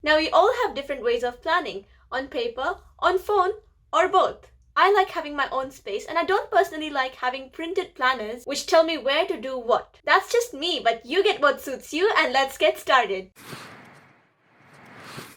Now we all have different ways of planning, on paper, on phone, or both. I like having my own space, and I don't personally like having printed planners which tell me where to do what. That's just me, but you get what suits you, and let's get started.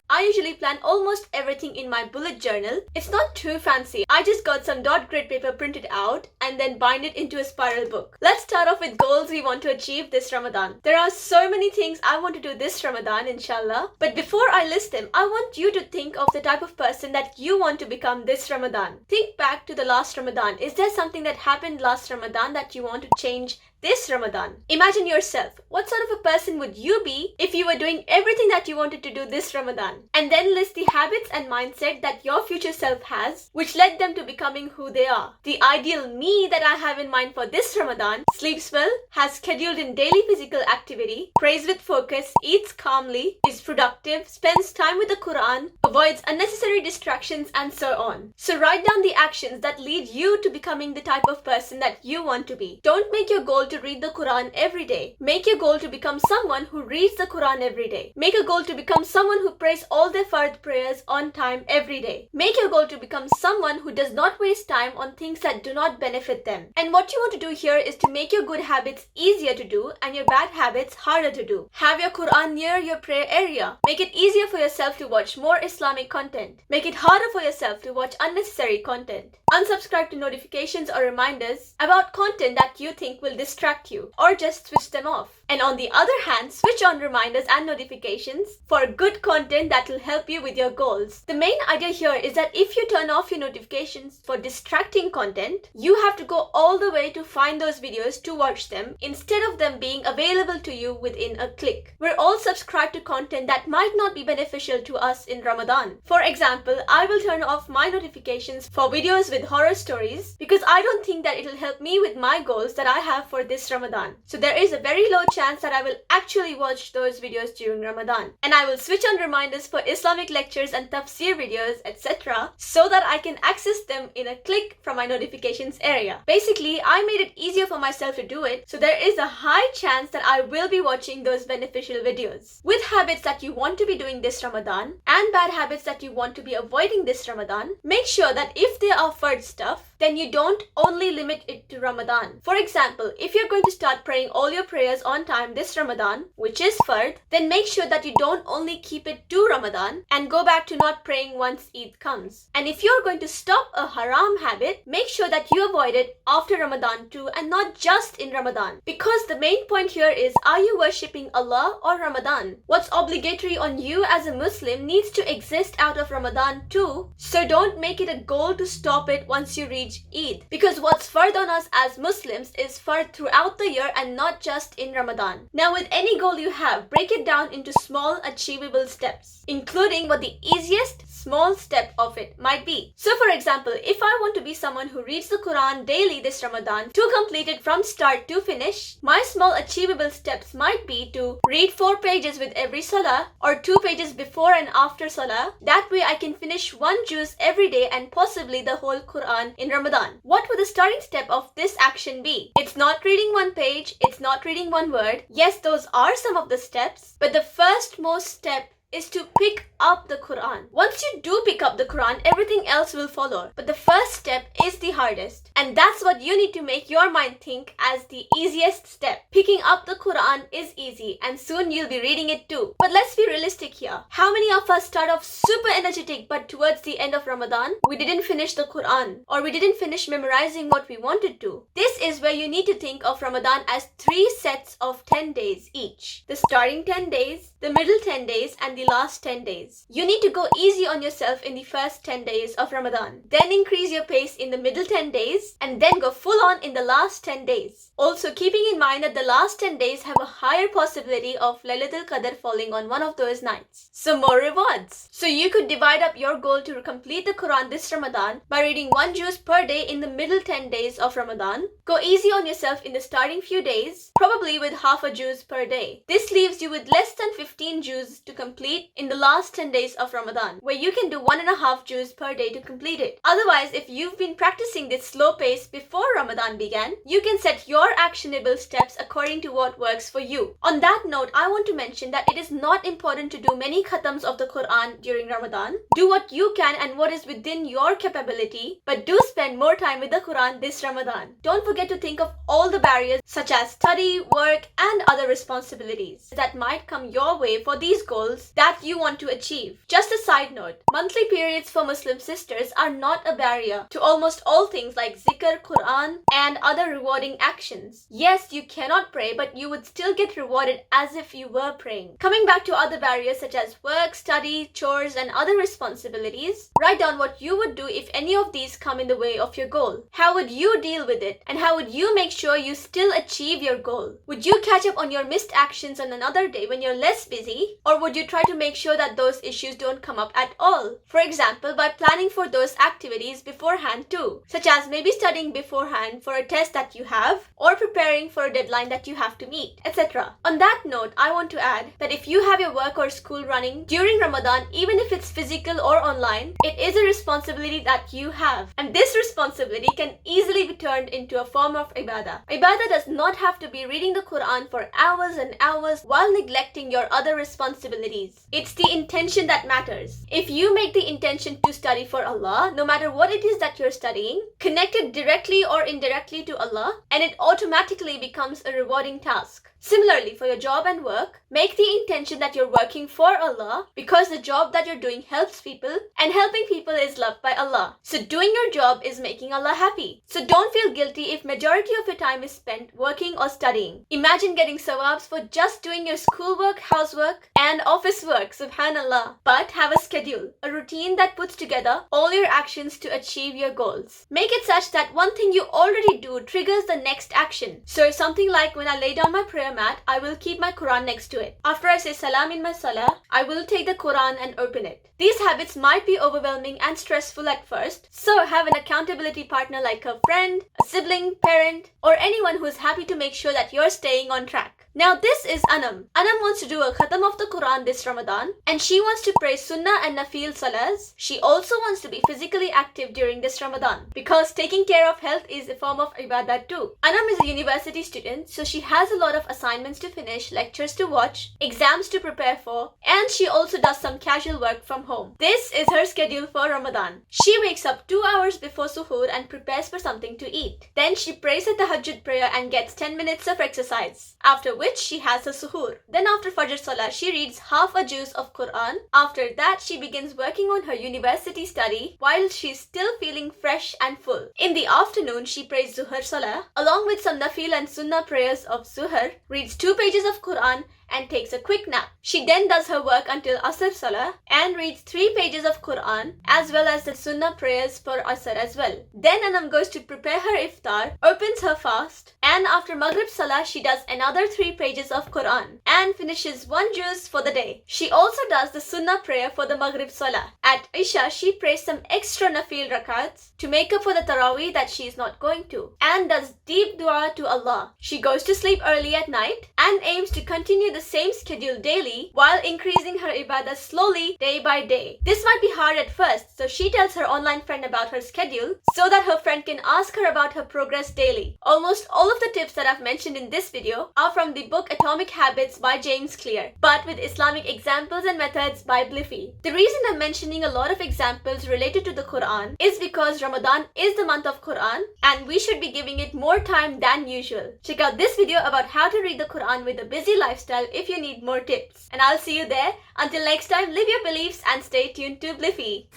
I usually plan almost everything in my bullet journal. It's not too fancy. I just got some dot grid paper printed out and then bind it into a spiral book. Let's start off with goals we want to achieve this Ramadan. There are so many things I want to do this Ramadan, inshallah. But before I list them, I want you to think of the type of person that you want to become this Ramadan. Think back to the last Ramadan. Is there something that happened last Ramadan that you want to change this Ramadan? Imagine yourself. What sort of a person would you be if you were doing everything that you wanted to do this Ramadan? And then list the habits and mindset that your future self has, which led them to becoming who they are. The ideal me that I have in mind for this Ramadan: sleeps well, has scheduled in daily physical activity, prays with focus, eats calmly, is productive, spends time with the Quran, avoids unnecessary distractions, and so on. So write down the actions that lead you to becoming the type of person that you want to be. Don't make your goal to read the Quran every day. Make your goal to become someone who reads the Quran every day. Make a goal to become someone who prays all their fard prayers on time every day. Make your goal to become someone who does not waste time on things that do not benefit them. And what you want to do here is to make your good habits easier to do and your bad habits harder to do. Have your Quran near your prayer area. Make it easier for yourself to watch more Islamic content. Make it harder for yourself to watch unnecessary content. Unsubscribe to notifications or reminders about content that you think will distract you, or just switch them off. And on the other hand, switch on reminders and notifications for good content that will help you with your goals. The main idea here is that if you turn off your notifications for distracting content, you have to go all the way to find those videos to watch them instead of them being available to you within a click. We're all subscribed to content that might not be beneficial to us in Ramadan. For example, I will turn off my notifications for videos with horror stories because I don't think that it'll help me with my goals that I have for this Ramadan. So there is a very low chance that I will actually watch those videos during Ramadan. And I will switch on reminders for Islamic lectures and tafsir videos, etc., so that I can access them in a click from my notifications area. Basically, I made it easier for myself to do it, so there is a high chance that I will be watching those beneficial videos. With habits that you want to be doing this Ramadan and bad habits that you want to be avoiding this Ramadan, make sure that if they are fard stuff, then you don't only limit it to Ramadan. For example, if you're going to start praying all your prayers on time this Ramadan, which is fard, then make sure that you don't only keep it to Ramadan and go back to not praying once Eid comes. And if you're going to stop a haram habit, make sure that you avoid it after Ramadan too and not just in Ramadan. Because the main point here is, are you worshipping Allah or Ramadan? What's obligatory on you as a Muslim needs to exist out of Ramadan too, so don't make it a goal to stop it once you reach Eid. Because what's fard on us as Muslims is fard throughout the year and not just in Ramadan. Now with any goal you have, break it down into small achievable steps, including what the easiest small step of it might be. So for example, if I want to be someone who reads the Quran daily this Ramadan to complete it from start to finish, my small achievable steps might be to read 4 pages with every salah or 2 pages before and after salah. That way I can finish 1 juz every day and possibly the whole Quran in Ramadan. What would the starting step of this action be? It's not reading 1 page, it's not reading 1 word. Yes, those are some of the steps, but the first most step is to pick up the Quran. Once you do pick up the Quran, everything else will follow. But the first step is the hardest. And that's what you need to make your mind think as the easiest step. Picking up the Quran is easy and soon you'll be reading it too. But let's be realistic here. How many of us start off super energetic but towards the end of Ramadan, we didn't finish the Quran or we didn't finish memorizing what we wanted to? This is where you need to think of Ramadan as 3 sets of 10 days each. The starting 10 days, the middle 10 days, and the last 10 days. You need to go easy on yourself in the first 10 days of Ramadan. Then increase your pace in the middle 10 days and then go full on in the last 10 days. Also keeping in mind that the last 10 days have a higher possibility of Laylatul Qadr falling on one of those nights. So more rewards. So you could divide up your goal to complete the Quran this Ramadan by reading 1 juz per day in the middle 10 days of Ramadan. Go easy on yourself in the starting few days, probably with half a juz per day. This leaves you with less than 15 juz to complete complete in the last 10 days of Ramadan, where you can do 1.5 juz per day to complete it. Otherwise, if you've been practicing this slow pace before Ramadan began, you can set your actionable steps according to what works for you. On that note, I want to mention that it is not important to do many khatams of the Quran during Ramadan. Do what you can and what is within your capability, but do spend more time with the Quran this Ramadan. Don't forget to think of all the barriers such as study, work, and other responsibilities that might come your way for these goals that you want to achieve. Just a side note, monthly periods for Muslim sisters are not a barrier to almost all things like zikr, Quran, and other rewarding actions. Yes, you cannot pray, but you would still get rewarded as if you were praying. Coming back to other barriers such as work, study, chores, and other responsibilities, write down what you would do if any of these come in the way of your goal. How would you deal with it? And how would you make sure you still achieve your goal? Would you catch up on your missed actions on another day when you're less busy? Or would you try to make sure that those issues don't come up at all? For example, by planning for those activities beforehand too, such as maybe studying beforehand for a test that you have, or preparing for a deadline that you have to meet, etc. On that note, I want to add that if you have your work or school running during Ramadan, even if it's physical or online, it is a responsibility that you have. And this responsibility can easily be turned into a form of ibadah. Ibadah does not have to be reading the Quran for hours and hours while neglecting your other responsibilities. It's the intention that matters. If you make the intention to study for Allah, no matter what it is that you're studying, connect it directly or indirectly to Allah, and it automatically becomes a rewarding task. Similarly, for your job and work, make the intention that you're working for Allah because the job that you're doing helps people and helping people is loved by Allah. So doing your job is making Allah happy. So don't feel guilty if majority of your time is spent working or studying. Imagine getting sawabs for just doing your schoolwork, housework, and office work, subhanallah. But have a schedule, a routine that puts together all your actions to achieve your goals. Make it such that one thing you already do triggers the next action. So something like when I lay down my prayer mat, I will keep my Quran next to it. After I say salam in my salah, I will take the Quran and open it. These habits might be overwhelming and stressful at first, so have an accountability partner like a friend, a sibling, parent, or anyone who is happy to make sure that you're staying on track. Now this is Anam. Anam wants to do a khatam of the Quran this Ramadan, and she wants to pray sunnah and nafil salahs. She also wants to be physically active during this Ramadan because taking care of health is a form of ibadah too. Anam is a university student, so she has a lot of assignments to finish, lectures to watch, exams to prepare for, and she also does some casual work from home. This is her schedule for Ramadan. She wakes up 2 hours before suhoor and prepares for something to eat. Then she prays a tahajjud prayer and gets 10 minutes of exercise, after which she has a suhoor. Then after Fajr Salah, she reads half a juz of Quran. After that, she begins working on her university study while she's still feeling fresh and full. In the afternoon, she prays Zuhr Salah along with some nafil and sunnah prayers of Zuhr, reads 2 pages of Quran, and takes a quick nap. She then does her work until Asr Salah and reads 3 pages of Quran as well as the Sunnah prayers for Asr as well. Then Anam goes to prepare her iftar, opens her fast, and after Maghrib Salah she does another 3 pages of Quran and finishes 1 juz for the day. She also does the Sunnah prayer for the Maghrib Salah. At Isha she prays some extra nafil rakats to make up for the Taraweeh that she is not going to, and does deep dua to Allah. She goes to sleep early at night and aims to continue the same schedule daily while increasing her ibadah slowly day by day. This might be hard at first, so she tells her online friend about her schedule so that her friend can ask her about her progress daily. Almost all of the tips that I've mentioned in this video are from the book Atomic Habits by James Clear, but with Islamic examples and methods by Bliifee. The reason I'm mentioning a lot of examples related to the Quran is because Ramadan is the month of Quran and we should be giving it more time than usual. Check out this video about how to read the Quran with a busy lifestyle if you need more tips. And I'll see you there. Until next time, live your beliefs and stay tuned to Bliifee.